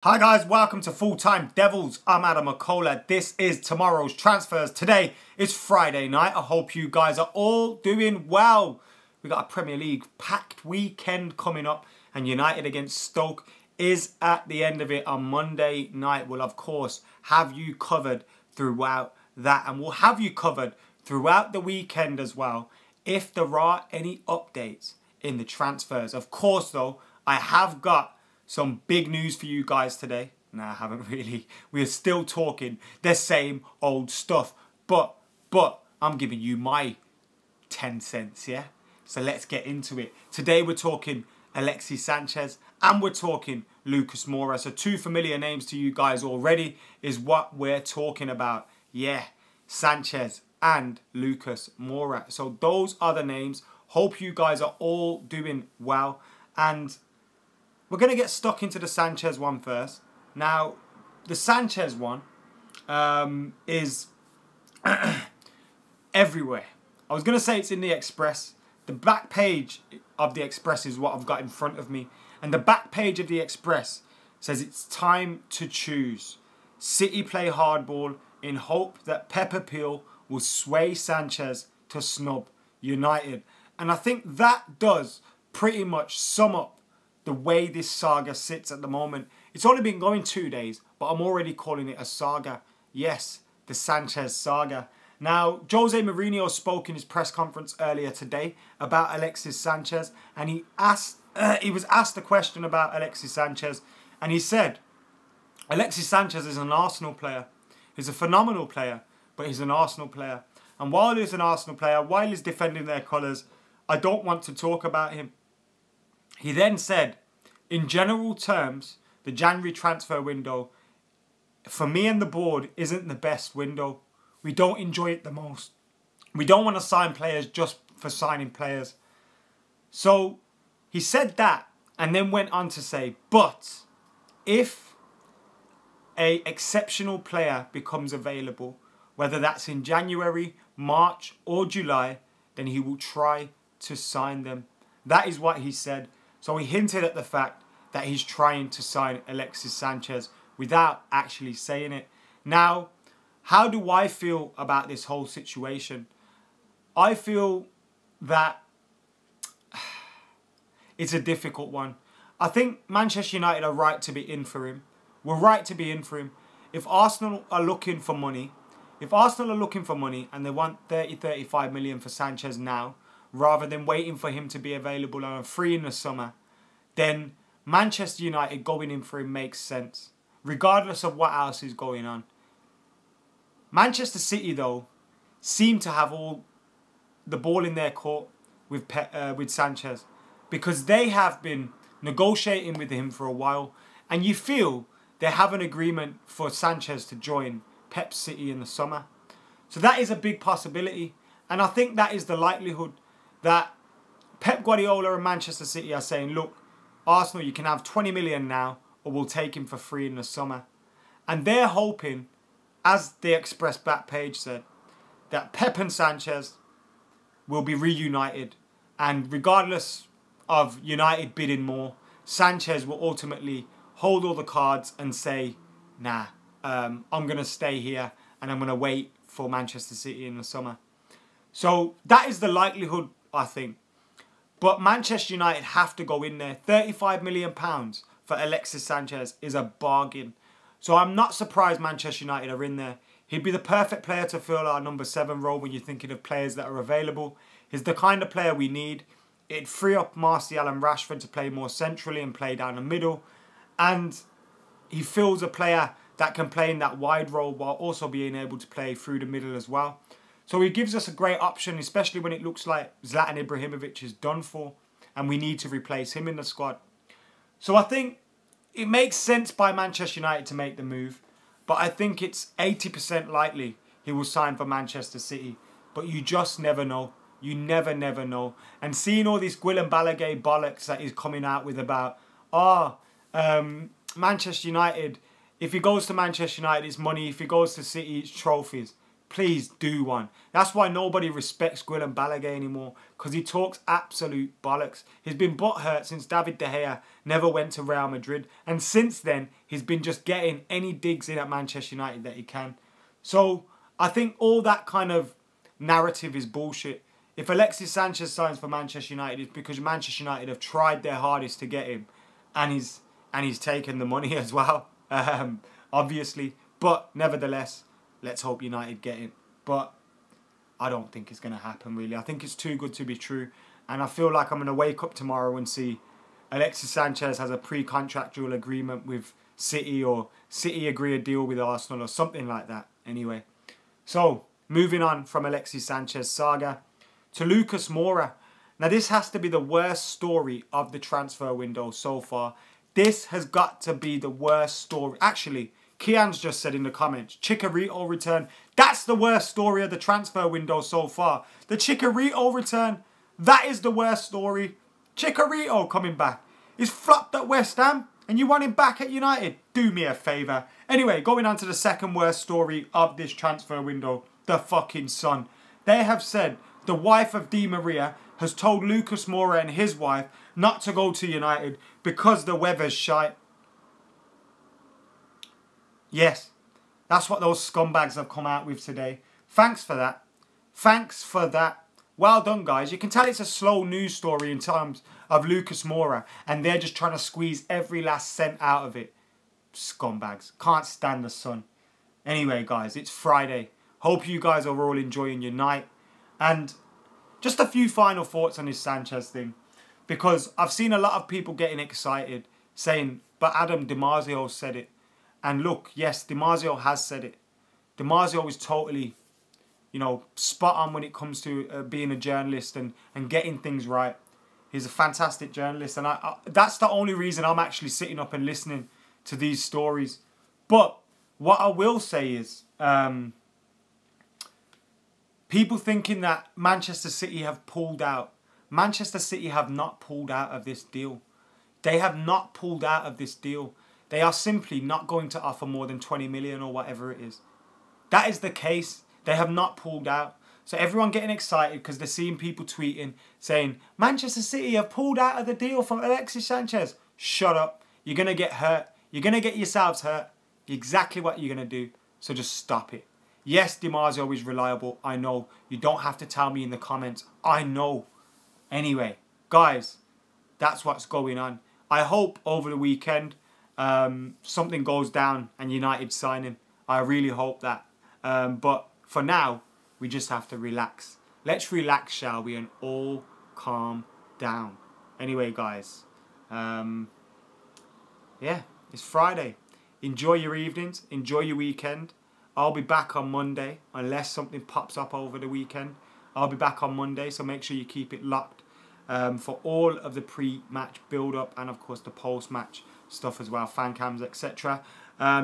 Hi guys, welcome to Full Time Devils. I'm Adam McCullough. This is tomorrow's transfers. Today is Friday night. I hope you guys are all doing well. We got a Premier League packed weekend coming up, and United against Stoke is at the end of it on Monday night. We'll of course have you covered throughout that, and we'll have you covered throughout the weekend as well if there are any updates in the transfers. Of course though, I have got some big news for you guys today. No, I haven't really. We're still talking the same old stuff. But I'm giving you my 10 cents, yeah? So let's get into it. Today we're talking Alexis Sanchez and we're talking Lucas Moura. So two familiar names to you guys already is what we're talking about. Yeah, Sanchez and Lucas Moura. So those are the names. Hope you guys are all doing well. And we're going to get stuck into the Sanchez one first. Now, the Sanchez one is everywhere. I was going to say it's in the Express. The back page of the Express is what I've got in front of me. And the back page of the Express says it's time to choose. City play hardball in hope that Pep appeal will sway Sanchez to snub United. And I think that does pretty much sum up the way this saga sits at the moment. It's only been going 2 days, but I'm already calling it a saga. Yes, the Sanchez saga. Now, Jose Mourinho spoke in his press conference earlier today about Alexis Sanchez, and he was asked a question about Alexis Sanchez, and he said, Alexis Sanchez is an Arsenal player. He's a phenomenal player, but he's an Arsenal player. And while he's an Arsenal player, while he's defending their colours, I don't want to talk about him. He then said, in general terms, the January transfer window, for me and the board, isn't the best window. We don't enjoy it the most. We don't want to sign players just for signing players. So he said that and then went on to say, but if an exceptional player becomes available, whether that's in January, March or July, then he will try to sign them. That is what he said. So he hinted at the fact that he's trying to sign Alexis Sanchez without actually saying it. Now, how do I feel about this whole situation? I feel that it's a difficult one. I think Manchester United are right to be in for him. We're right to be in for him. If Arsenal are looking for money, and they want 35 million for Sanchez now, rather than waiting for him to be available on a free in the summer, then Manchester United going in for him makes sense, regardless of what else is going on. Manchester City, though, seem to have all the ball in their court with Sanchez, because they have been negotiating with him for a while, and you feel they have an agreement for Sanchez to join Pep City in the summer. So that is a big possibility, and I think that is the likelihood that Pep Guardiola and Manchester City are saying, look, Arsenal, you can have 20 million now, or we'll take him for free in the summer. And they're hoping, as the Express back page said, that Pep and Sanchez will be reunited. And regardless of United bidding more, Sanchez will ultimately hold all the cards and say, nah, I'm going to stay here and I'm going to wait for Manchester City in the summer. So that is the likelihood, I think. But Manchester United have to go in there. £35 million for Alexis Sanchez is a bargain. So I'm not surprised Manchester United are in there. He'd be the perfect player to fill our number 7 role when you're thinking of players that are available. He's the kind of player we need. It'd free up Martial and Rashford to play more centrally and play down the middle. And he fills a player that can play in that wide role while also being able to play through the middle as well. So he gives us a great option, especially when it looks like Zlatan Ibrahimovic is done for and we need to replace him in the squad. So I think it makes sense by Manchester United to make the move, but I think it's 80% likely he will sign for Manchester City. But you just never know. You never know. And seeing all this Guillem Balaguer bollocks that he's coming out with about, Manchester United, if he goes to Manchester United, it's money. If he goes to City, it's trophies. Please do one. That's why nobody respects Guillem Balaguer anymore, because he talks absolute bollocks. He's been butthurt since David De Gea never went to Real Madrid. And since then, he's been just getting any digs in at Manchester United that he can. So I think all that kind of narrative is bullshit. If Alexis Sanchez signs for Manchester United, it's because Manchester United have tried their hardest to get him. And he's taken the money as well, obviously. But nevertheless, let's hope United get him. But I don't think it's going to happen, really. I think it's too good to be true. And I feel like I'm going to wake up tomorrow and see Alexis Sanchez has a pre-contractual agreement with City, or City agree a deal with Arsenal or something like that. Anyway, so moving on from Alexis Sanchez saga to Lucas Moura. Now, this has to be the worst story of the transfer window so far. This has got to be the worst story. Actually, Kian's just said in the comments, Chicharito return. That's the worst story of the transfer window so far. The Chicharito return, that is the worst story. Chicharito coming back. He's flopped at West Ham and you want him back at United. Do me a favour. Anyway, going on to the second worst story of this transfer window. The fucking Sun. They have said the wife of Di Maria has told Lucas Moura and his wife not to go to United because the weather's shite. Yes, that's what those scumbags have come out with today. Thanks for that. Thanks for that. Well done, guys. You can tell it's a slow news story in terms of Lucas Moura, and they're just trying to squeeze every last cent out of it. Scumbags. Can't stand the Sun. Anyway, guys, it's Friday. Hope you guys are all enjoying your night. And just a few final thoughts on this Sanchez thing. Because I've seen a lot of people getting excited, saying, but Adam Di Marzio said it. And look, yes, Di Marzio has said it. Di Marzio is totally, spot on when it comes to being a journalist and getting things right. He's a fantastic journalist. And that's the only reason I'm actually sitting up and listening to these stories. But what I will say is, people thinking that Manchester City have pulled out. Manchester City have not pulled out of this deal. They have not pulled out of this deal. They are simply not going to offer more than 20 million or whatever it is. That is the case. They have not pulled out. So everyone getting excited because they're seeing people tweeting saying, Manchester City have pulled out of the deal from Alexis Sanchez. Shut up. You're going to get hurt. You're going to get yourselves hurt. Exactly what you're going to do. So just stop it. Yes, Di Marzio is reliable. I know. You don't have to tell me in the comments. I know. Anyway, guys, that's what's going on. I hope over the weekend something goes down and United sign him. I really hope that. But for now, we just have to relax. Let's relax, shall we, and all calm down. Anyway, guys, yeah, it's Friday. Enjoy your evenings. Enjoy your weekend. I'll be back on Monday, unless something pops up over the weekend. I'll be back on Monday, so make sure you keep it locked for all of the pre-match build-up and, of course, the post-match stuff as well, fan cams, etc.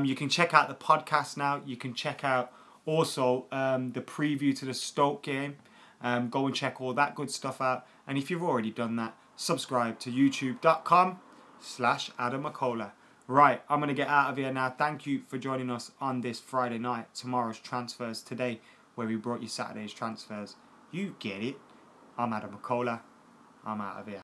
You can check out the podcast now. You can check out also the preview to the Stoke game. Go and check all that good stuff out. And if you've already done that, subscribe to youtube.com/Adam McCullough. Right, I'm going to get out of here now. Thank you for joining us on this Friday night. Tomorrow's transfers today, where we brought you Saturday's transfers. You get it. I'm Adam McCullough. I'm out of here.